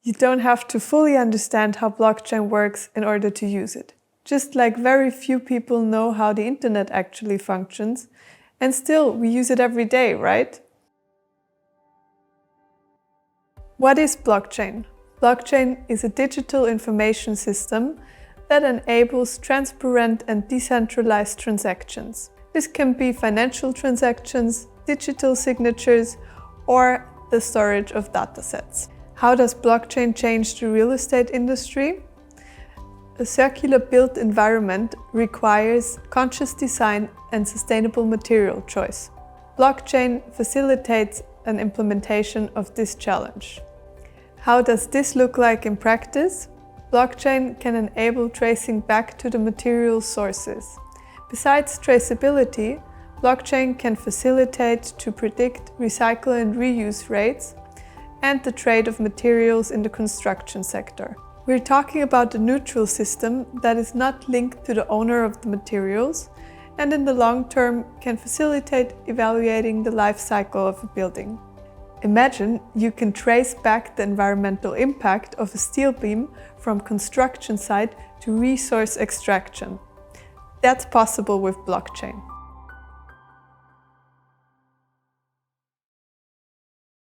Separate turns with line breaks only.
You don't have to fully understand how blockchain works in order to use it. Just like very few people know how the internet actually functions, and still we use it every day, right? What is blockchain? Blockchain is a digital information system that enables transparent and decentralized transactions. This can be financial transactions, digital signatures, or the storage of datasets. How does blockchain change the real estate industry? A circular built environment requires conscious design and sustainable material choice. Blockchain facilitates an implementation of this challenge. How does this look like in practice? Blockchain can enable tracing back to the material sources. Besides traceability, blockchain can facilitate to predict recycle and reuse rates and the trade of materials in the construction sector. We're talking about a neutral system that is not linked to the owner of the materials and in the long term can facilitate evaluating the life cycle of a building. Imagine you can trace back the environmental impact of a steel beam from construction site to resource extraction. That's possible with blockchain.